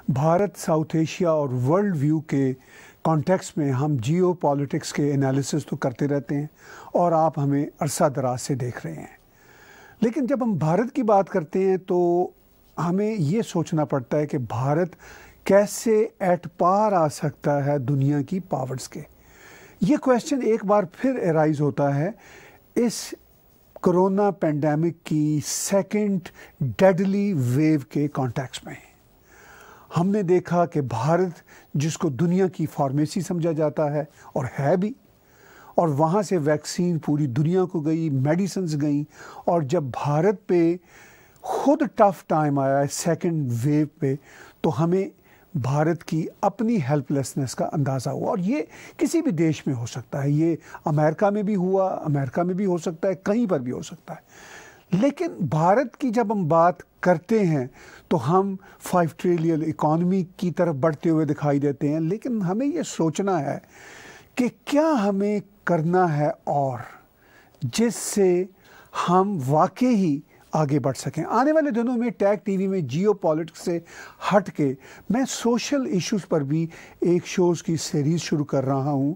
Bharat, south Asia और world view के context में हम जियो पॉलिटिक्स के एनालिसिस तो करते रहते हैं और आप हमें अरसा दराज से देख रहे हैं। लेकिन जब हम भारत की बात करते हैं तो हमें ये सोचना पड़ता है कि भारत कैसे एट पार आ सकता है दुनिया की पावर्स के। ये क्वेश्चन एक बार फिर एराइज होता है इस कोरोना पेंडेमिक की सेकंड डेडली वेव के कॉन्टेक्स्ट में। हमने देखा कि भारत, जिसको दुनिया की फार्मेसी समझा जाता है और है भी, और वहाँ से वैक्सीन पूरी दुनिया को गई, मेडिसिन्स गई, और जब भारत पे खुद टफ टाइम आया सेकंड वेव पे तो हमें भारत की अपनी हेल्पलेसनेस का अंदाज़ा हुआ। और ये किसी भी देश में हो सकता है, ये अमेरिका में भी हुआ, अमेरिका में भी हो सकता है, कहीं पर भी हो सकता है। लेकिन भारत की जब हम बात करते हैं तो हम 5 ट्रिलियन इकॉनमी की तरफ बढ़ते हुए दिखाई देते हैं। लेकिन हमें ये सोचना है कि क्या हमें करना है और जिससे हम वाकई ही आगे बढ़ सकें। आने वाले दिनों में टैग टीवी में जियो पॉलिटिक्स से हट के मैं सोशल इश्यूज़ पर भी एक शोज़ की सीरीज़ शुरू कर रहा हूं,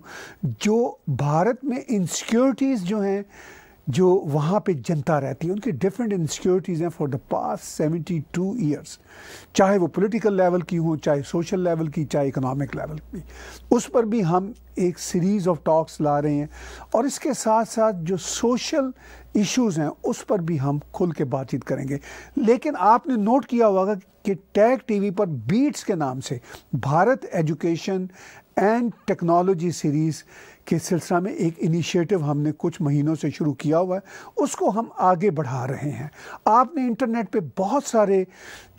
जो भारत में इनसिक्योरिटीज़ जो हैं, जो वहाँ पे जनता रहती है, उनकी डिफरेंट इनसिक्योरिटीज़ हैं फॉर द पास्ट 72 ईयर्स, चाहे वो पॉलिटिकल लेवल की हो, चाहे सोशल लेवल की, चाहे इकोनॉमिक लेवल की। उस पर भी हम एक सीरीज़ ऑफ टॉक्स ला रहे हैं और इसके साथ साथ जो सोशल इश्यूज़ हैं उस पर भी हम खुल के बातचीत करेंगे। लेकिन आपने नोट किया होगा कि टैग टीवी पर बीट्स के नाम से Bharat education and technology series के सिलसिला में एक इनिशिएटिव हमने कुछ महीनों से शुरू किया हुआ है, उसको हम आगे बढ़ा रहे हैं। आपने इंटरनेट पे बहुत सारे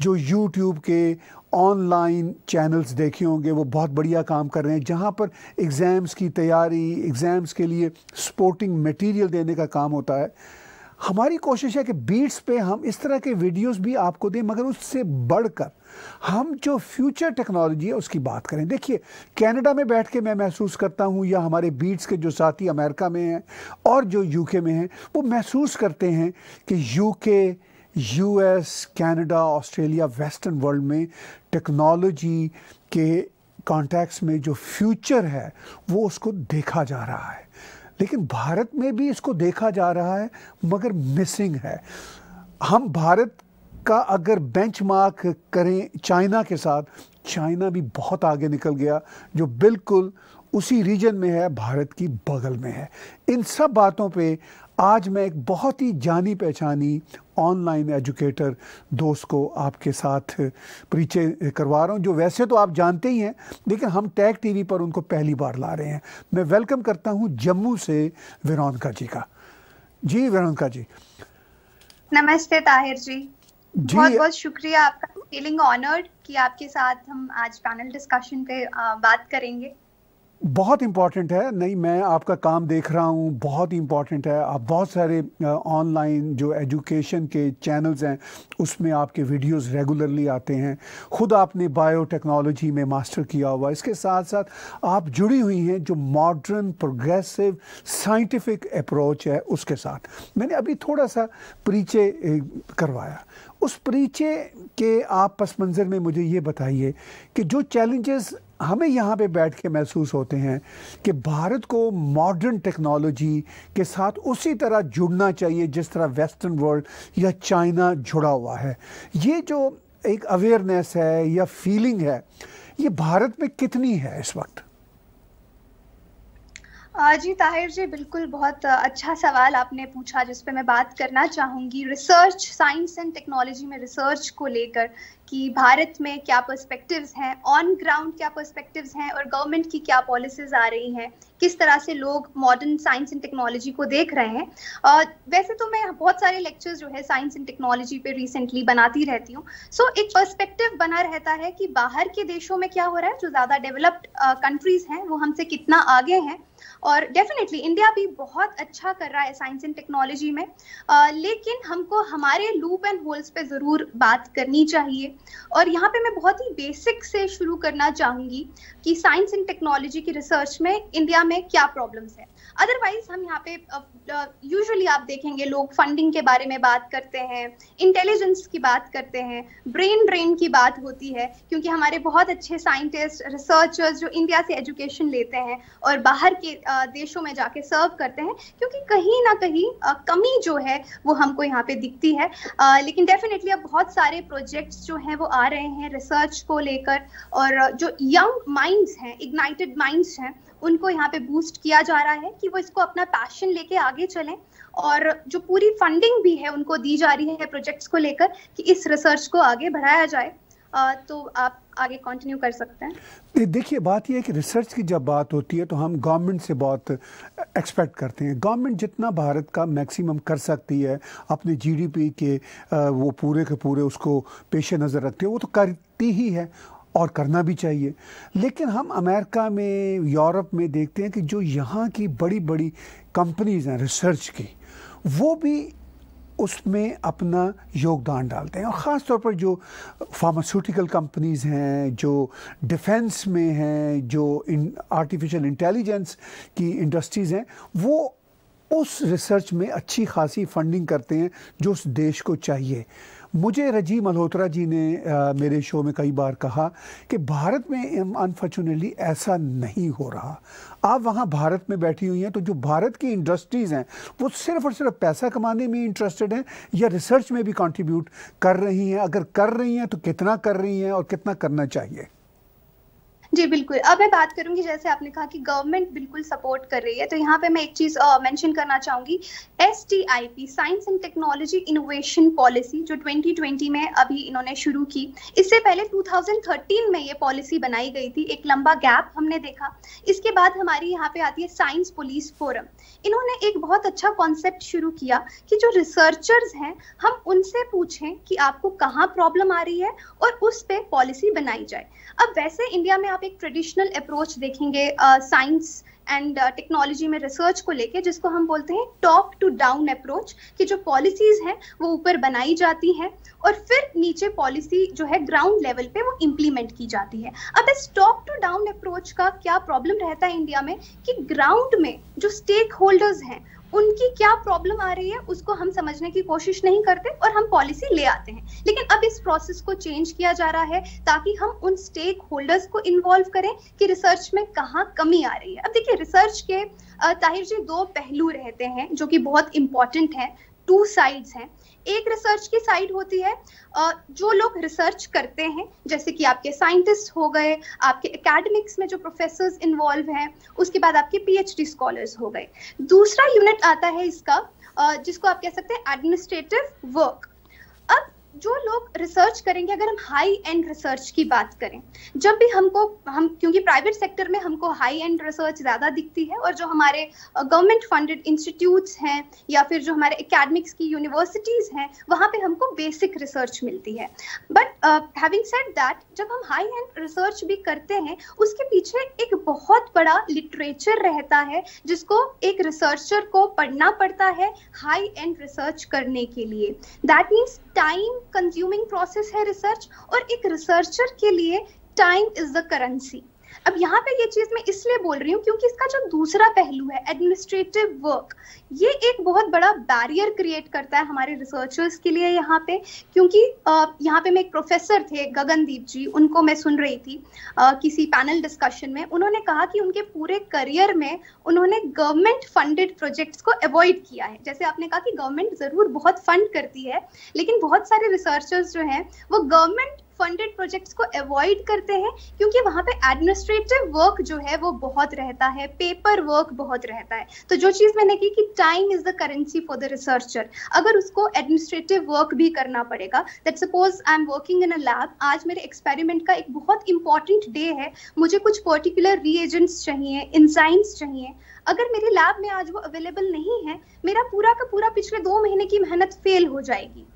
जो यूट्यूब के ऑनलाइन चैनल्स देखे होंगे, वो बहुत बढ़िया काम कर रहे हैं, जहाँ पर एग्ज़ाम्स की तैयारी, एग्ज़ाम्स के लिए सपोर्टिंग मटेरियल देने का काम होता है। हमारी कोशिश है कि बीट्स पे हम इस तरह के वीडियोस भी आपको दें, मगर उससे बढ़कर हम जो फ्यूचर टेक्नोलॉजी है उसकी बात करें। देखिए, कनाडा में बैठ के मैं महसूस करता हूँ, या हमारे बीट्स के जो साथी अमेरिका में हैं और जो यूके में हैं, वो महसूस करते हैं कि UK, US, Canada, Australia, western world में टेक्नोलॉजी के कॉन्टेक्स्ट में जो फ्यूचर है वो उसको देखा जा रहा है। लेकिन भारत में भी इसको देखा जा रहा है, मगर मिसिंग है। हम भारत का अगर बेंचमार्क करें चाइना के साथ, चाइना भी बहुत आगे निकल गया, जो बिल्कुल उसी रीजन में है, भारत की बगल में है। इन सब बातों पे आज मैं एक बहुत ही जानी पहचानी ऑनलाइन एजुकेटर दोस्त को आपके साथ परिचय करवा रहा हूँ, जो वैसे तो आप जानते ही हैं, लेकिन हम टैग टीवी पर उनको पहली बार ला रहे हैं। मैं वेलकम करता हूँ जम्मू से वेरोनिका जी का। जी वेरोनिका जी। नमस्ते ताहिर जी, बहुत बहुत शुक्रिया आपका। फीलिंग ऑनर्ड कि आपके साथ हम आज पैनल डिस्कशन पे बात करेंगे। बहुत इम्पॉर्टेंट है। नहीं, मैं आपका काम देख रहा हूँ, बहुत ही इम्पॉर्टेंट है। आप बहुत सारे ऑनलाइन जो एजुकेशन के चैनल्स हैं उसमें आपके वीडियोस रेगुलरली आते हैं। खुद आपने बायोटेक्नोलॉजी में मास्टर किया हुआ, इसके साथ साथ आप जुड़ी हुई हैं जो मॉडर्न प्रोग्रेसिव साइंटिफिक अप्रोच है उसके साथ। मैंने अभी थोड़ा सा परिचय करवाया। उस परिचय के आप पस मंज़र में मुझे ये बताइए कि जो चैलेंजेस हमें यहाँ पे बैठ के महसूस होते हैं कि भारत को मॉडर्न टेक्नोलॉजी के साथ उसी तरह जुड़ना चाहिए जिस तरह वेस्टर्न वर्ल्ड या चाइना जुड़ा हुआ है, ये जो एक अवेयरनेस है या फीलिंग है, ये भारत में कितनी है इस वक्त? जी ताहिर जी, बिल्कुल बहुत अच्छा सवाल आपने पूछा जिस पे मैं बात करना चाहूँगी। रिसर्च, साइंस एंड टेक्नोलॉजी में रिसर्च को लेकर कि भारत में क्या पर्सपेक्टिव्स हैं, ऑन ग्राउंड क्या पर्सपेक्टिव्स हैं और गवर्नमेंट की क्या पॉलिसीज आ रही हैं, किस तरह से लोग मॉडर्न साइंस एंड टेक्नोलॉजी को देख रहे हैं। वैसे तो मैं बहुत सारे लेक्चर्स जो है साइंस एंड टेक्नोलॉजी पे रिसेंटली बनाती रहती हूँ। सो एक पर्सपेक्टिव बना रहता है कि बाहर के देशों में क्या हो रहा है, जो ज़्यादा डेवलप्ड कंट्रीज हैं वो हमसे कितना आगे हैं, और डेफिनेटली इंडिया भी बहुत अच्छा कर रहा है साइंस एंड टेक्नोलॉजी में, लेकिन हमको हमारे लूप एंड होल्स पे ज़रूर बात करनी चाहिए। और यहाँ पे मैं बहुत ही बेसिक से शुरू करना चाहूँगी कि साइंस एंड टेक्नोलॉजी की रिसर्च में इंडिया में क्या प्रॉब्लम्स है। अदरवाइज हम यहाँ पे यूजुअली आप देखेंगे लोग फंडिंग के बारे में बात करते हैं, इंटेलिजेंस की बात करते हैं, ब्रेन ड्रेन की बात होती है, क्योंकि हमारे बहुत अच्छे साइंटिस्ट रिसर्चर्स जो इंडिया से एजुकेशन लेते हैं और बाहर के देशों में जाके सर्व करते हैं, क्योंकि कहीं ना कहीं कमी जो है वो हमको यहाँ पे दिखती है। लेकिन डेफिनेटली अब बहुत सारे प्रोजेक्ट्स जो हैं वो आ रहे हैं रिसर्च को लेकर, और जो यंग माइंड्स हैं, इग्नाइटेड माइंड्स हैं, उनको यहाँ पे बूस्ट किया जा रहा है कि वो इसको अपना पैशन लेके आगे चलें, और जो पूरी फंडिंग भी है उनको दी जा रही है प्रोजेक्ट्स को लेकर कि इस रिसर्च को आगे बढ़ाया जाए। तो आप आगे कंटिन्यू कर सकते हैं। देखिए, बात यह है कि रिसर्च की जब बात होती है तो हम गवर्नमेंट से बहुत एक्सपेक्ट करते हैं। गवर्नमेंट जितना भारत का मैक्सिमम कर सकती है अपने जीडीपी के वो पूरे के पूरे उसको पेश नज़र रखते हैं, वो तो करती ही है और करना भी चाहिए। लेकिन हम अमेरिका में, यूरोप में देखते हैं कि जो यहाँ की बड़ी बड़ी कंपनीज हैं रिसर्च की, वो भी उसमें अपना योगदान डालते हैं। और ख़ास तौर पर जो फार्मास्यूटिकल कंपनीज़ हैं, जो डिफेंस में हैं, जो आर्टिफिशियल इंटेलिजेंस की इंडस्ट्रीज़ हैं, वो उस रिसर्च में अच्छी खासी फंडिंग करते हैं जो उस देश को चाहिए। मुझे रजी मल्होत्रा जी ने मेरे शो में कई बार कहा कि भारत में अनफॉर्चुनेटली ऐसा नहीं हो रहा। आप वहाँ भारत में बैठी हुई हैं, तो जो भारत की इंडस्ट्रीज़ हैं वो सिर्फ और सिर्फ पैसा कमाने में इंटरेस्टेड हैं या रिसर्च में भी कंट्रीब्यूट कर रही हैं? अगर कर रही हैं तो कितना कर रही हैं और कितना करना चाहिए? जी बिल्कुल। अब मैं बात करूंगी, जैसे आपने कहा कि गवर्नमेंट बिल्कुल सपोर्ट कर रही है, तो यहाँ पे मैं एक चीज मेंशन करना चाहूंगी। STIP, science and technology innovation policy, जो 2020 में अभी इन्होंने शुरू की। इससे पहले 2013 में ये पॉलिसी बनाई गई थी, एक लंबा गैप हमने देखा। इसके बाद हमारी यहाँ पे आती है साइंस पुलिस फोरम। इन्होंने एक बहुत अच्छा कॉन्सेप्ट शुरू किया कि जो रिसर्चर्स हैं हम उनसे पूछें कि आपको कहाँ प्रॉब्लम आ रही है और उस पे पॉलिसी बनाई जाए। अब वैसे इंडिया में आप एक ट्रेडिशनल अप्रोच देखेंगे साइंस एंड टेक्नोलॉजी में रिसर्च को लेके, जिसको हम बोलते हैं टॉप टू डाउन अप्रोच, कि जो पॉलिसीज हैं वो ऊपर बनाई जाती हैं और फिर नीचे पॉलिसी जो है ग्राउंड लेवल पे वो इम्प्लीमेंट की जाती है। अब इस टॉप टू डाउन अप्रोच का क्या प्रॉब्लम रहता है इंडिया में कि ग्राउंड में जो स्टेक होल्डर्स हैं उनकी क्या प्रॉब्लम आ रही है उसको हम समझने की कोशिश नहीं करते और हम पॉलिसी ले आते हैं। लेकिन अब इस प्रोसेस को चेंज किया जा रहा है ताकि हम उन स्टेक होल्डर्स को इन्वॉल्व करें कि रिसर्च में कहाँ कमी आ रही है। अब देखिए, रिसर्च के ताहिर जी दो पहलू रहते हैं जो कि बहुत इंपॉर्टेंट हैं, टू साइड्स हैं। एक रिसर्च की साइड होती है जो लोग रिसर्च करते हैं, जैसे कि आपके साइंटिस्ट हो गए, आपके एकेडमिक्स में जो प्रोफेसर्स इन्वॉल्व हैं, उसके बाद आपके PhD स्कॉलर्स हो गए। दूसरा यूनिट आता है इसका जिसको आप कह सकते हैं एडमिनिस्ट्रेटिव वर्क। अब जो लोग रिसर्च करेंगे, अगर हम हाई एंड रिसर्च की बात करें, जब भी हम क्योंकि प्राइवेट सेक्टर में हमको हाई एंड रिसर्च ज़्यादा दिखती है और जो हमारे गवर्नमेंट फंडेड इंस्टीट्यूट्स हैं या फिर जो हमारे एकेडमिक्स की यूनिवर्सिटीज़ हैं, वहाँ पे हमको बेसिक रिसर्च मिलती है। बट हैविंग सेड दैट, जब हम हाई एंड रिसर्च भी करते हैं उसके पीछे एक बहुत बड़ा लिटरेचर रहता है जिसको एक रिसर्चर को पढ़ना पड़ता है हाई एंड रिसर्च करने के लिए। That means time consuming process है रिसर्च, और एक रिसर्चर के लिए टाइम इज द करेंसी। अब यहाँ पे ये चीज मैं इसलिए बोल रही हूँ क्योंकि इसका जो दूसरा पहलू है एडमिनिस्ट्रेटिव वर्क, ये एक बहुत बड़ा बैरियर क्रिएट करता है हमारे रिसर्चर्स के लिए यहाँ पे। क्योंकि यहाँ पे मैं एक प्रोफेसर थे गगनदीप जी, उनको मैं सुन रही थी किसी पैनल डिस्कशन में। उन्होंने कहा कि उनके पूरे करियर में उन्होंने गवर्नमेंट फंडेड प्रोजेक्ट्स को अवॉइड किया है। जैसे आपने कहा कि गवर्नमेंट जरूर बहुत फंड करती है, लेकिन बहुत सारे रिसर्चर्स जो हैं वो गवर्नमेंट फंडेड प्रोजेक्ट्स को अवॉइड करते हैं क्योंकि वहाँ पे एडमिनिस्ट्रेटिव वर्क जो है वो बहुत रहता है, पेपर वर्क बहुत रहता है। तो जो चीज़ मैंने की कि time is the currency for the researcher, अगर उसको एडमिनिस्ट्रेटिव वर्क भी करना पड़ेगा, that suppose I am working in a lab, आज मेरे एक्सपेरिमेंट का एक बहुत इंपॉर्टेंट डे है, मुझे कुछ पर्टिकुलर रिएजेंट्स चाहिए, एंजाइम्स चाहिए, अगर मेरे लैब में आज वो अवेलेबल नहीं है, मेरा पूरा का पूरा पिछले 2 महीने की मेहनत फेल हो जाएगी।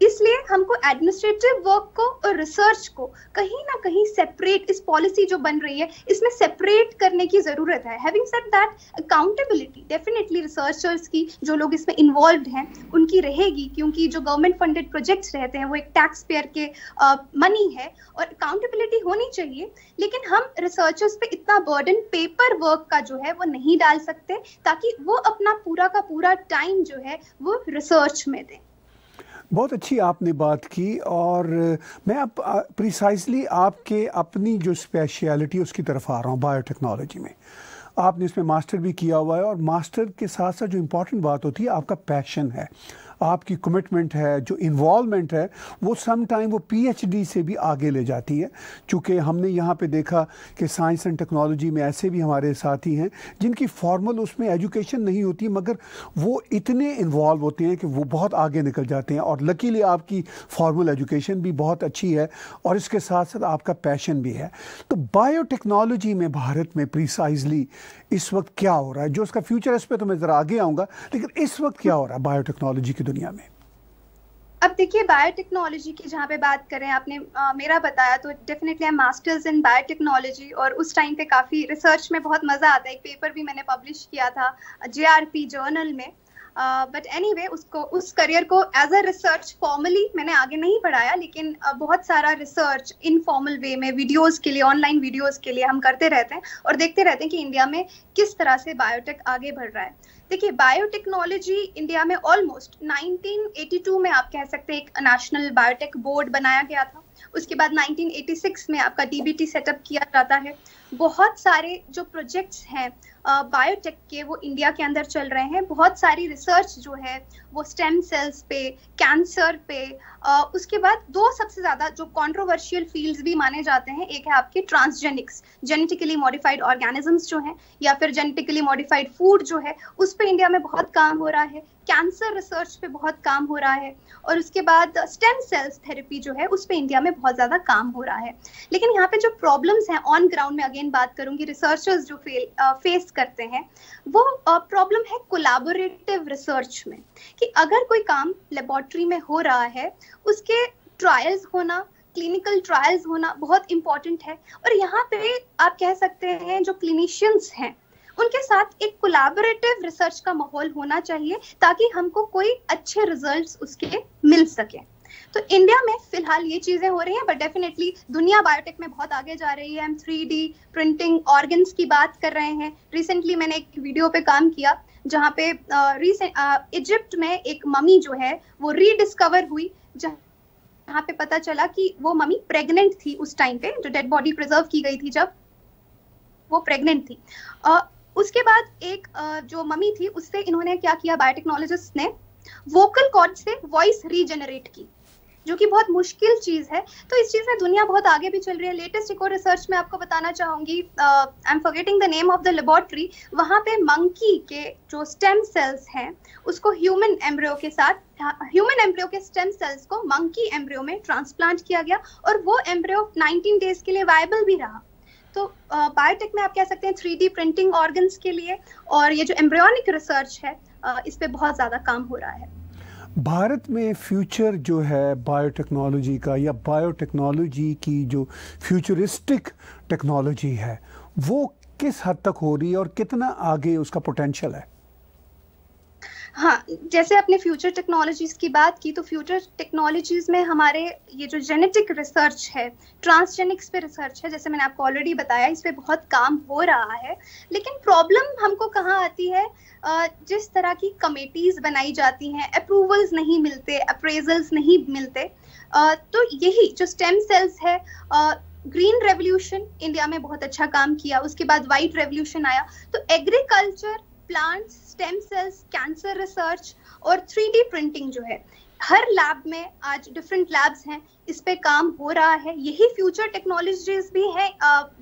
इसलिए हमको एडमिनिस्ट्रेटिव वर्क को और रिसर्च को कहीं ना कहीं सेपरेट, इस पॉलिसी जो बन रही है इसमें सेपरेट करने की जरूरत है। Having said that, accountability definitely researchers की, जो लोग इसमें इन्वॉल्व हैं उनकी रहेगी, क्योंकि जो गवर्नमेंट फंडेड प्रोजेक्ट्स रहते हैं वो एक टैक्स पेयर के मनी है और अकाउंटेबिलिटी होनी चाहिए। लेकिन हम रिसर्चर्स पे इतना बर्डन पेपर वर्क का जो है वो नहीं डाल सकते, ताकि वो अपना पूरा का पूरा टाइम जो है वो रिसर्च में दें। बहुत अच्छी आपने बात की, और मैं अब प्रिसाइजली आपके अपनी जो स्पेशलिटी उसकी तरफ आ रहा हूँ। बायोटेक्नोलॉजी में आपने इसमें मास्टर भी किया हुआ है, और मास्टर के साथ साथ जो इम्पोर्टेंट बात होती है आपका पैशन है, आपकी कमिटमेंट है, जो इन्वॉल्वमेंट है, वो सम टाइम वो पीएचडी से भी आगे ले जाती है। चूँकि हमने यहाँ पे देखा कि साइंस एंड टेक्नोलॉजी में ऐसे भी हमारे साथी हैं जिनकी फॉर्मल उसमें एजुकेशन नहीं होती, मगर वो इतने इन्वॉल्व होते हैं कि वो बहुत आगे निकल जाते हैं। और लकीली आपकी फॉर्मल एजुकेशन भी बहुत अच्छी है और इसके साथ साथ आपका पैशन भी है। तो बायोटेक्नोलॉजी में भारत में प्रिसाइजली इस वक्त क्या हो रहा है, जो उसका फ्यूचर, इस पर तो मैं ज़रा आगे आऊँगा, लेकिन इस वक्त क्या हो रहा है बायोटेक्नोलॉजी की दुनिया में? अब देखिए, बायोटेक्नोलॉजी की जहाँ पे बात करें, आपने मेरा बताया तो definitely I masters in biotechnology, और उस टाइम पे काफ़ी रिसर्च में बहुत मज़ा आता है। एक पेपर भी मैंने पब्लिश किया था JRP जर्नल में। बट एनीवे, उसको, उस करियर को एज अ रिसर्च फॉर्मली मैंने आगे नहीं बढ़ाया, लेकिन बहुत सारा रिसर्च इनफॉर्मल वे में वीडियोस के लिए, ऑनलाइन वीडियोस के लिए हम करते रहते हैं और देखते रहते हैं कि इंडिया में किस तरह से बायोटेक आगे बढ़ रहा है। देखिए, बायोटेक्नोलॉजी इंडिया में ऑलमोस्ट 1982 में आप कह सकते हैं एक नेशनल बायोटेक बोर्ड बनाया गया था। उसके बाद 1986 में आपका DBT सेटअप किया जाता है। बहुत सारे जो प्रोजेक्ट्स हैं बायोटेक के, वो इंडिया के अंदर चल रहे हैं। बहुत सारी रिसर्च जो है वो स्टेम सेल्स पे, कैंसर पे, उसके बाद दो सबसे ज्यादा जो कंट्रोवर्शियल फील्ड्स भी माने जाते हैं, एक है आपके ट्रांसजेनिक्स, जेनेटिकली मॉडिफाइड ऑर्गेनिजम्स जो हैं, या फिर जेनेटिकली मॉडिफाइड फूड जो है, उस पे इंडिया में बहुत काम हो रहा है। कैंसर रिसर्च पे बहुत काम हो रहा है, और उसके बाद स्टेम सेल्स थेरेपी जो है उस पे इंडिया में बहुत ज्यादा काम हो रहा है। लेकिन यहाँ पे जो प्रॉब्लम्स हैं ऑन ग्राउंड में, अगेन बात करूंगी, रिसर्चर्स जो फेस करते हैं, वो प्रॉब्लम है कोलैबोरेटिव रिसर्च में, कि अगर कोई काम लेबोरेटरी में हो रहा है, उसके ट्रायल्स होना, क्लिनिकल ट्रायल्स होना बहुत इंपॉर्टेंट है। और यहाँ पे आप कह सकते हैं जो क्लिनिशियंस हैं उनके साथ एक कोलैबोरेटिव रिसर्च का माहौल होना चाहिए, ताकि हमको कोई अच्छे रिजल्ट्स उसके मिल सके। तो इंडिया में फिलहाल ये चीजें हो रही हैं, बट डेफिनेटली दुनिया बायोटेक में बहुत आगे जा रही है। हम 3D प्रिंटिंग ऑर्गन्स की बात कर रहे हैं। रिसेंटली मैंने एक वीडियो पे काम किया जहाँ पे इजिप्ट में एक ममी जो है वो रीडिस्कवर हुई, जहाँ पे पता चला कि वो ममी प्रेग्नेंट थी। उस टाइम पे जो डेड बॉडी प्रिजर्व की गई थी, जब वो प्रेग्नेंट थी। उसके बाद एक जो ममी थी, उससे इन्होंने क्या किया, बायोटेक्नोलॉजिस्ट ने वोकल कॉर्ड से वॉइस रीजनरेट की, जो कि बहुत मुश्किल चीज है। तो इस चीज में दुनिया बहुत आगे भी चल रही है। लेटेस्ट एक और रिसर्च में आपको बताना चाहूंगी, I am forgetting the name of the laboratory, वहां पे मंकी के जो स्टेम सेल्स हैं उसको ह्यूमन एम्ब्रियो के साथ, ह्यूमन एम्ब्रियो के स्टेम सेल्स को मंकी एम्ब्रियो में ट्रांसप्लांट किया गया, और वो एम्ब्रियो 19 डेज के लिए वायबल भी रहा। तो बायोटेक में आप कह सकते हैं 3D प्रिंटिंग ऑर्गन्स के लिए, और ये जो एम्ब्रियोनिक रिसर्च है इस पे बहुत ज़्यादा काम हो रहा है। भारत में फ्यूचर जो है बायोटेक्नोलॉजी का, या बायोटेक्नोलॉजी की जो फ्यूचरिस्टिक टेक्नोलॉजी है, वो किस हद तक हो रही है और कितना आगे उसका पोटेंशियल है? हाँ, जैसे आपने फ्यूचर टेक्नोलॉजीज की बात की, तो फ्यूचर टेक्नोलॉजीज में हमारे ये जो जेनेटिक रिसर्च है, ट्रांसजेनिक्स पे रिसर्च है, जैसे मैंने आपको ऑलरेडी बताया, इस पे बहुत काम हो रहा है। लेकिन प्रॉब्लम हमको कहाँ आती है, जिस तरह की कमेटीज बनाई जाती हैं, अप्रूवल्स नहीं मिलते, अप्रेजल्स नहीं मिलते। तो यही जो स्टेम सेल्स है, ग्रीन रेवोल्यूशन इंडिया में बहुत अच्छा काम किया, उसके बाद व्हाइट रेवोल्यूशन आया। तो agriculture, plants, stem cells, cancer research और 3D प्रिंटिंग जो है, हर लैब में आज डिफरेंट लैब्स हैं, इस पे काम हो रहा है। यही फ्यूचर टेक्नोलॉजीज भी हैं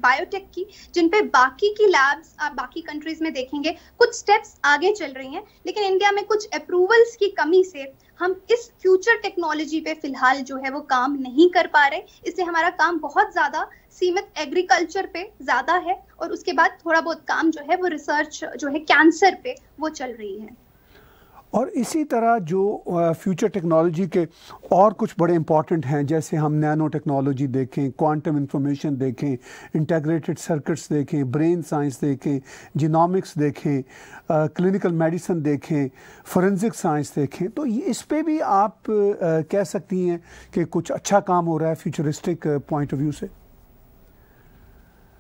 बायोटेक की, जिन पे बाकी की लैब्स आप बाकी कंट्रीज में देखेंगे कुछ स्टेप्स आगे चल रही हैं। लेकिन इंडिया में कुछ अप्रूवल्स की कमी से हम इस फ्यूचर टेक्नोलॉजी पे फिलहाल जो है वो काम नहीं कर पा रहे। इससे हमारा काम बहुत ज्यादा सीमित एग्रीकल्चर पे ज्यादा है, और उसके बाद थोड़ा बहुत काम जो है वो रिसर्च जो है कैंसर पे वो चल रही है। और इसी तरह जो फ्यूचर टेक्नोलॉजी के और कुछ बड़े इंपॉर्टेंट हैं, जैसे हम नैनो टेक्नोलॉजी देखें, क्वांटम इंफॉर्मेशन देखें, इंटीग्रेटेड सर्किट्स देखें, ब्रेन साइंस देखें, जीनोमिक्स देखें, क्लिनिकल मेडिसिन देखें, फोरेंसिक साइंस देखें, तो इस पे भी आप कह सकती हैं कि कुछ अच्छा काम हो रहा है फ्यूचरिस्टिक पॉइंट ऑफ व्यू से?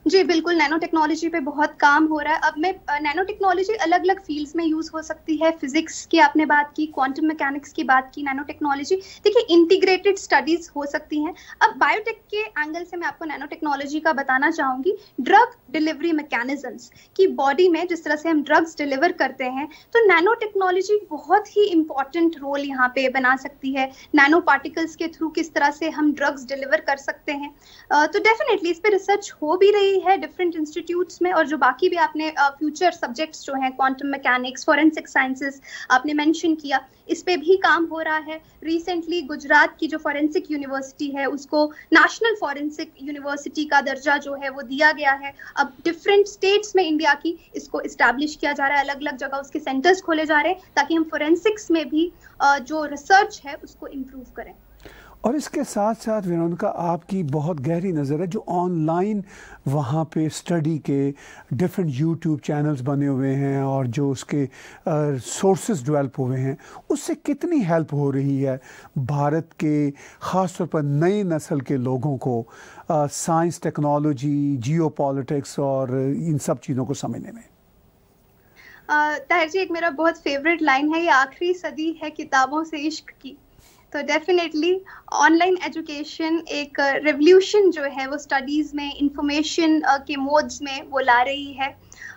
जी बिल्कुल, नैनो टेक्नोलॉजी पे बहुत काम हो रहा है। अब मैं नैनो टेक्नोलॉजी अलग अलग फील्ड्स में यूज हो सकती है। फिजिक्स की आपने बात की, क्वांटम मैकेनिक्स की बात की, नैनो टेक्नोलॉजी, देखिए इंटीग्रेटेड स्टडीज हो सकती हैं। अब बायोटेक के एंगल से मैं आपको नैनो टेक्नोलॉजी का बताना चाहूंगी। ड्रग डिलीवरी मैकेनिज्म्स की बॉडी में जिस तरह से हम ड्रग्स डिलीवर करते हैं, तो नैनो टेक्नोलॉजी बहुत ही इंपॉर्टेंट रोल यहाँ पे बना सकती है। नैनो पार्टिकल्स के थ्रू किस तरह से हम ड्रग्स डिलीवर कर सकते हैं, तो डेफिनेटली इस पे रिसर्च हो भी रही है डिफरेंट इंस्टीट्यूट्स में। और जो बाकी भी आपने फ्यूचर सब्जेक्ट्स जो हैं, क्वांटम मैकेनिक्स, फोरेंसिक साइंसेस आपने मेंशन किया, इस पे भी काम हो रहा है। रिसेंटली गुजरात की जो फोरेंसिक यूनिवर्सिटी है, उसको नेशनल फोरेंसिक यूनिवर्सिटी का दर्जा जो है वो दिया गया है। अब डिफरेंट स्टेट्स में इंडिया की इसको इस्टेब्लिश किया जा रहा है, अलग अलग जगह उसके सेंटर्स खोले जा रहे हैं, ताकि हम फोरेंसिक्स में भी जो रिसर्च है उसको इम्प्रूव करें। और इसके साथ साथ वेरोनिका, आपकी बहुत गहरी नज़र है जो ऑनलाइन वहाँ पे स्टडी के डिफरेंट यूट्यूब चैनल्स बने हुए हैं और जो उसके सोर्सेज डेवलप हुए हैं, उससे कितनी हेल्प हो रही है भारत के ख़ास तौर पर नई नस्ल के लोगों को साइंस, टेक्नोलॉजी, जियो पॉलिटिक्स और इन सब चीज़ों को समझने में? ताहिर जी, एक मेरा बहुत फेवरेट लाइन है, ये आखिरी सदी है किताबों से इश्क की। तो डेफिनेटली ऑनलाइन एजुकेशन एक रेवोल्यूशन जो है वो स्टडीज़ में, इंफॉर्मेशन के मोड्स में वो ला रही है।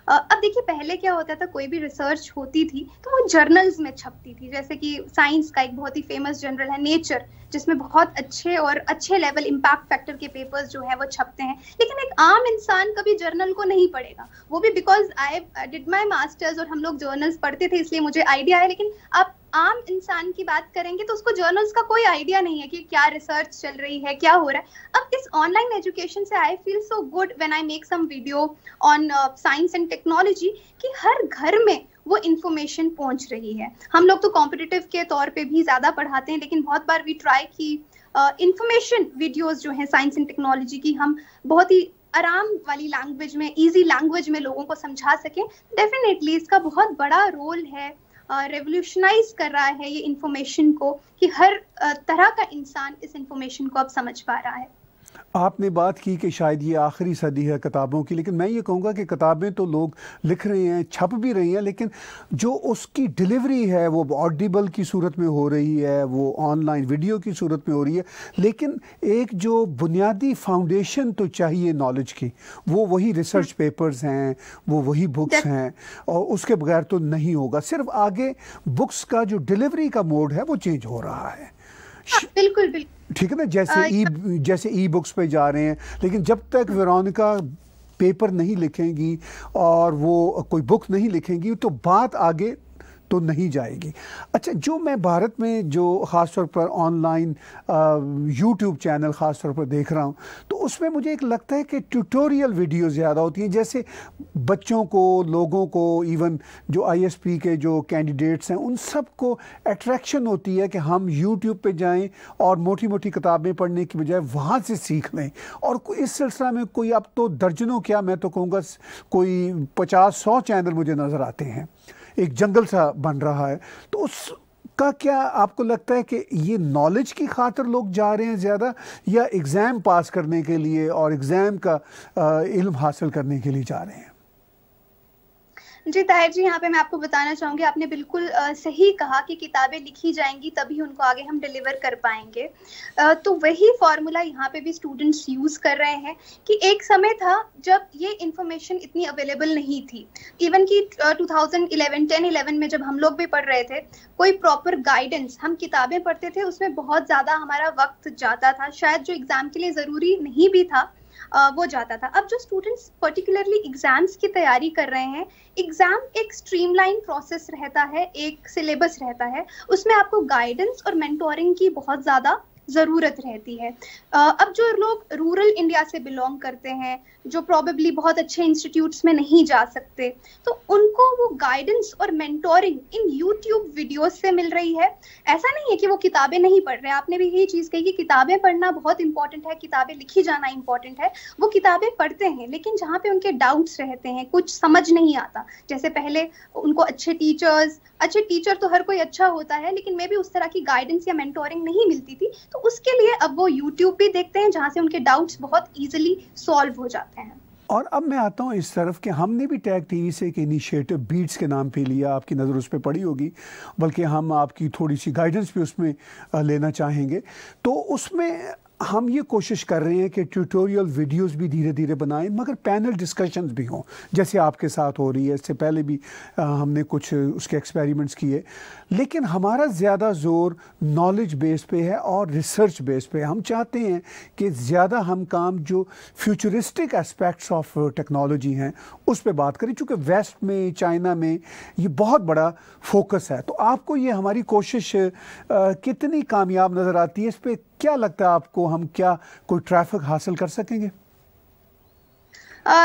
अब देखिए, पहले क्या होता था, कोई भी रिसर्च होती थी तो वो जर्नल्स में छपती थी। जैसे कि साइंस का एक बहुत ही फेमस जर्नल है नेचर, जिसमें बहुत अच्छे लेवल इम्पैक्ट फैक्टर के पेपर्स जो है वो छपते हैं। लेकिन एक आम इंसान कभी जर्नल को नहीं पढ़ेगा, वो भी because I did my masters और हम लोग जर्नल्स पढ़ते थे इसलिए मुझे आइडिया है। लेकिन आप आम इंसान की बात करेंगे तो उसको जर्नल्स का कोई आइडिया नहीं है कि क्या रिसर्च चल रही है, क्या हो रहा है। अब इस ऑनलाइन एजुकेशन से I feel so good when I make some video on science and technology कि हर घर में वो इन्फॉर्मेशन पहुंच रही है। हम लोग तो कॉम्पिटिटिव के तौर पे भी ज्यादा पढ़ाते हैं, लेकिन बहुत बार वी ट्राई की इंफॉर्मेशन वीडियोस जो हैं साइंस एंड टेक्नोलॉजी की, हम बहुत ही आराम वाली लैंग्वेज में, इजी लैंग्वेज में लोगों को समझा सकें। डेफिनेटली इसका बहुत बड़ा रोल है, रेवोल्यूशनाइज कर रहा है ये इंफॉर्मेशन को, कि हर तरह का इंसान इस इंफॉर्मेशन को अब समझ पा रहा है। आपने बात की कि शायद ये आखिरी सदी है किताबों की, लेकिन मैं ये कहूँगा कि किताबें तो लोग लिख रहे हैं, छप भी रही हैं, लेकिन जो उसकी डिलीवरी है वो ऑडिबल की सूरत में हो रही है, वो ऑनलाइन वीडियो की सूरत में हो रही है। लेकिन एक जो बुनियादी फाउंडेशन तो चाहिए नॉलेज की, वो वही रिसर्च पेपर्स हैं, वो वही बुक्स हैं, और उसके बगैर तो नहीं होगा। सिर्फ आगे बुक्स का जो डिलीवरी का मोड है वो चेंज हो रहा है। बिल्कुल बिल्कुल ठीक है ना, जैसे ई बुक्स पे जा रहे हैं, लेकिन जब तक वेरोनिका पेपर नहीं लिखेंगी और वो कोई बुक नहीं लिखेंगी तो बात आगे तो नहीं जाएगी। अच्छा, जो मैं भारत में जो ख़ास तौर पर ऑनलाइन यूट्यूब चैनल ख़ास तौर पर देख रहा हूँ, तो उसमें मुझे एक लगता है कि ट्यूटोरियल वीडियो ज़्यादा होती हैं, जैसे बच्चों को, लोगों को, इवन जो आईएसपी के जो कैंडिडेट्स हैं उन सब को अट्रैक्शन होती है कि हम यूट्यूब पे जाएं और मोटी मोटी किताबें पढ़ने की बजाय वहाँ से सीख लें। और इस सिलसिला में कोई अब तो दर्जनों, क्या मैं तो कहूँगा कोई 50-100 चैनल मुझे नज़र आते हैं, एक जंगल सा बन रहा है। तो उसका क्या आपको लगता है कि ये नॉलेज की खातिर लोग जा रहे हैं ज़्यादा, या एग्ज़ाम पास करने के लिए और एग्ज़ाम का इल्म हासिल करने के लिए जा रहे हैं? जी ताहिर जी, यहाँ पे मैं आपको बताना चाहूँगी, आपने बिल्कुल सही कहा कि किताबें लिखी जाएंगी तभी उनको आगे हम डिलीवर कर पाएंगे। तो वही फॉर्मूला यहाँ पे भी स्टूडेंट्स यूज़ कर रहे हैं कि एक समय था जब ये इन्फॉर्मेशन इतनी अवेलेबल नहीं थी। इवन कि 2010-11 में जब हम लोग भी पढ़ रहे थे, कोई प्रॉपर गाइडेंस, हम किताबें पढ़ते थे, उसमें बहुत ज़्यादा हमारा वक्त जाता था, शायद जो एग्ज़ाम के लिए ज़रूरी नहीं भी था वो जाता था। अब जो स्टूडेंट्स पर्टिकुलरली एग्जाम्स की तैयारी कर रहे हैं, एग्जाम एक स्ट्रीमलाइन प्रोसेस रहता है, एक सिलेबस रहता है, उसमें आपको गाइडेंस और मेंटोरिंग की बहुत ज़्यादा ज़रूरत रहती है। अब जो लोग रूरल इंडिया से बिलोंग करते हैं, जो प्रॉबेबली बहुत अच्छे इंस्टीट्यूट्स में नहीं जा सकते, तो उनको वो गाइडेंस और मेंटोरिंग इन यूट्यूब वीडियोस से मिल रही है। ऐसा नहीं है कि वो किताबें नहीं पढ़ रहे हैं, आपने भी यही चीज़ कही कि किताबें पढ़ना बहुत इंपॉर्टेंट है, किताबें लिखी जाना इंपॉर्टेंट है। वो किताबें पढ़ते हैं, लेकिन जहाँ पे उनके डाउट्स रहते हैं, कुछ समझ नहीं आता, जैसे पहले उनको अच्छे टीचर तो हर कोई अच्छा होता है, लेकिन मे भी उस तरह की गाइडेंस या मेंटोरिंग नहीं मिलती थी, तो उसके लिए अब वो यूट्यूब भी देखते हैं जहाँ से उनके डाउट्स बहुत इजीली सॉल्व हो जाते हैं। और अब मैं आता हूँ इस तरफ कि हमने भी टैग टीवी से एक इनिशिएटिव बीट्स के नाम पे लिया, आपकी नज़र उस पर पड़ी होगी, बल्कि हम आपकी थोड़ी सी गाइडेंस भी उसमें लेना चाहेंगे। तो उसमें हम ये कोशिश कर रहे हैं कि ट्यूटोरियल वीडियोस भी धीरे धीरे बनाएं, मगर पैनल डिस्कशंस भी हों, जैसे आपके साथ हो रही है। इससे पहले भी हमने कुछ उसके एक्सपेरिमेंट्स किए, लेकिन हमारा ज़्यादा ज़ोर नॉलेज बेस पे है और रिसर्च बेस पे। हम चाहते हैं कि ज़्यादा हम काम जो फ्यूचरिस्टिक एस्पेक्ट्स ऑफ टेक्नोलॉजी हैं उस पर बात करें, चूँकि वेस्ट में, चाइना में ये बहुत बड़ा फोकस है। तो आपको ये हमारी कोशिश कितनी कामयाब नज़र आती है? इस पर क्या लगता है आपको, हम क्या कोई ट्रैफिक हासिल कर सकेंगे?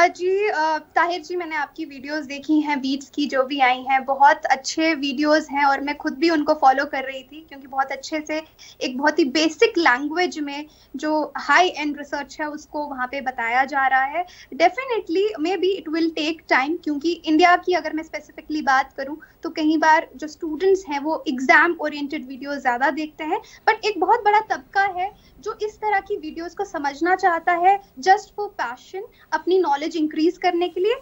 जी ताहिर जी, मैंने आपकी वीडियोस देखी हैं, बीट्स की जो भी आई हैं, बहुत अच्छे वीडियोस हैं और मैं खुद भी उनको फॉलो कर रही थी, क्योंकि बहुत अच्छे से एक बहुत ही बेसिक लैंग्वेज में जो हाई एंड रिसर्च है उसको वहाँ पे बताया जा रहा है। Definitely maybe it will take time, क्योंकि इंडिया की अगर मैं स्पेसिफिकली बात करूँ तो कई बार जो स्टूडेंट्स हैं वो एग्जाम ओरिएंटेड वीडियोस ज़्यादा देखते हैं, बट एक बहुत बड़ा तबका है जो इस तरह की वीडियोस को समझना चाहता है जस्ट फॉर पैशन, अपनी नॉलेज इंक्रीज करने के लिए।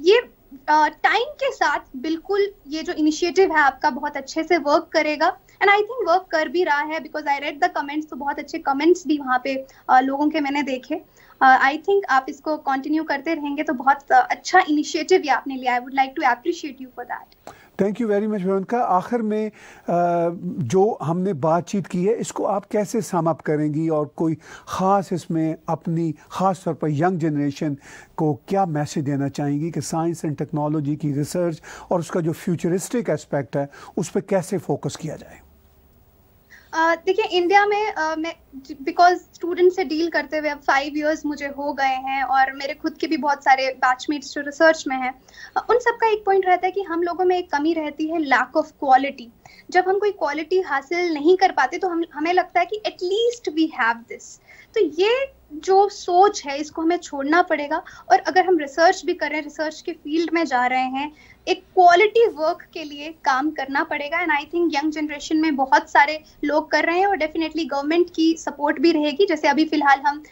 ये टाइम के साथ बिल्कुल ये जो इनिशिएटिव है आपका बहुत अच्छे से वर्क करेगा, एंड आई थिंक वर्क कर भी रहा है, because I read the comments, तो बहुत अच्छे कमेंट्स भी वहाँ पे लोगों के मैंने देखे। आई थिंक आप इसको कंटिन्यू करते रहेंगे तो बहुत अच्छा इनिशिएटिव ये आपने लिया। I would like to appreciate you for that. Thank you very much Veronica. आखिर में जो हमने बातचीत की है इसको आप कैसे सम अप करेंगी, और कोई ख़ास इसमें अपनी ख़ास तौर पर यंग जनरेशन को क्या मैसेज देना चाहेंगी कि साइंस एंड टेक्नोलॉजी की रिसर्च और उसका जो फ्यूचरिस्टिक एस्पेक्ट है उस पर कैसे फोकस किया जाए? देखिए, इंडिया में मैं बिकॉज स्टूडेंट से डील करते हुए अब 5 इयर्स मुझे हो गए हैं, और मेरे खुद के भी बहुत सारे बैचमेट्स जो रिसर्च में हैं, उन सबका एक पॉइंट रहता है कि हम लोगों में एक कमी रहती है, लैक ऑफ क्वालिटी। जब हम कोई क्वालिटी हासिल नहीं कर पाते तो हमें लगता है कि एटलीस्ट वी हैव दिस। तो ये जो सोच है इसको हमें छोड़ना पड़ेगा, और अगर हम रिसर्च भी कर रहे हैं, रिसर्च के फील्ड में जा रहे हैं, एक क्वालिटी वर्क के लिए काम करना पड़ेगा। And I think young generation में बहुत सारे लोग कर रहे हैं, और डेफिनेटली गवर्नमेंट की सपोर्ट भी रहेगी। जैसे अभी फिलहाल हम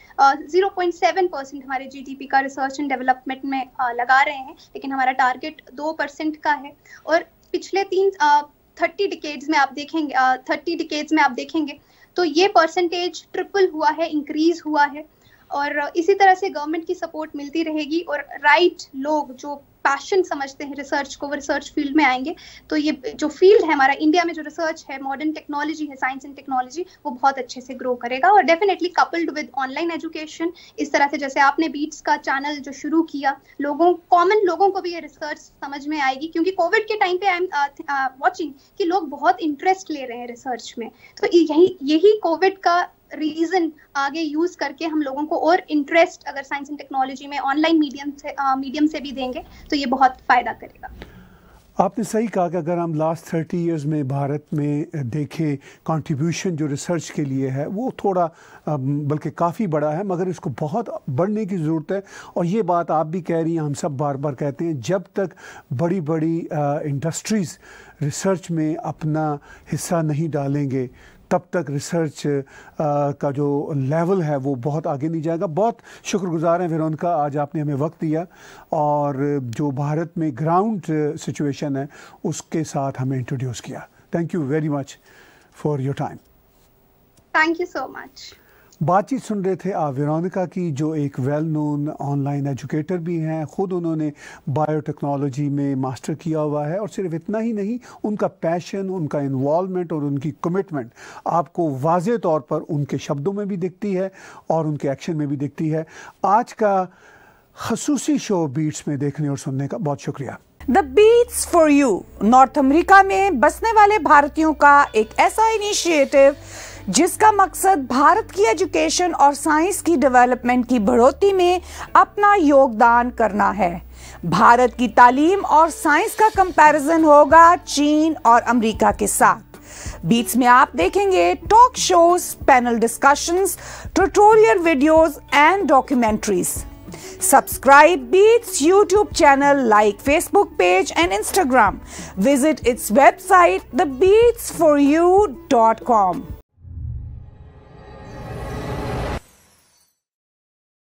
0.7% हमारे जीडीपी का रिसर्च एंड डेवलपमेंट में लगा रहे हैं, लेकिन हमारा टारगेट 2% का है। और पिछले 30 डिकेड्स में आप देखेंगे तो ये परसेंटेज ट्रिपल हुआ है, इंक्रीज हुआ है। और इसी तरह से गवर्नमेंट की सपोर्ट मिलती रहेगी, और राइट लोग जो पैशन समझते हैं रिसर्च को, वो रिसर्च फील्ड में आएंगे, तो ये जो फील्ड है हमारा इंडिया में, जो रिसर्च है, मॉडर्न टेक्नोलॉजी है, साइंस एंड टेक्नोलॉजी, वो बहुत अच्छे से ग्रो करेगा। और definitely coupled with online education, इस तरह से जैसे आपने बीट्स का चैनल जो शुरू किया, कॉमन लोगों को भी ये रिसर्च समझ में आएगी, क्योंकि कोविड के टाइम पे आई एम वॉचिंग कि लोग बहुत इंटरेस्ट ले रहे हैं रिसर्च में। तो यही कोविड का रीजन आगे यूज करके हम लोगों को और इंटरेस्ट अगर साइंस एंड टेक्नोलॉजी में ऑनलाइन मीडियम से भी देंगे तो ये बहुत फायदा करेगा। आपने सही कहा कि अगर हम लास्ट 30 इयर्स में भारत में देखें, कंट्रीब्यूशन जो रिसर्च के लिए है वो थोड़ा बल्कि काफ़ी बड़ा है, मगर इसको बहुत बढ़ने की ज़रूरत है। और ये बात आप भी कह रही हैं, हम सब बार बार कहते हैं, जब तक बड़ी बड़ी इंडस्ट्रीज़ रिसर्च में अपना हिस्सा नहीं डालेंगे तब तक रिसर्च का जो लेवल है वो बहुत आगे नहीं जाएगा। बहुत शुक्रगुजार हैं वेरोनिका, आज आपने हमें वक्त दिया और जो भारत में ग्राउंड सिचुएशन है उसके साथ हमें इंट्रोड्यूस किया। Thank you very much for your time. Thank you so much. बातचीत सुन रहे थे आप वेरोनिका की, जो एक वेल नोन ऑनलाइन एजुकेटर भी हैं। ख़ुद उन्होंने बायोटेक्नोलॉजी में मास्टर किया हुआ है, और सिर्फ इतना ही नहीं, उनका पैशन, उनका इन्वॉल्वमेंट और उनकी कमिटमेंट आपको वाज़े तौर पर उनके शब्दों में भी दिखती है और उनके एक्शन में भी दिखती है। आज का ख़ुसूसी शो बीट्स में देखने और सुनने का बहुत शुक्रिया। The beats for you North America में बसने वाले भारतीयों का एक ऐसा इनिशिएटिव जिसका मकसद भारत की एजुकेशन और साइंस की डेवलपमेंट की बढ़ोतरी में अपना योगदान करना है। भारत की तालीम और साइंस का कंपैरिजन होगा चीन और अमेरिका के साथ। बीट्स में आप देखेंगे talk shows, panel discussions, tutorial videos and documentaries. Subscribe Beats YouTube channel, like Facebook page and Instagram. Visit its website thebeatsforyou.com.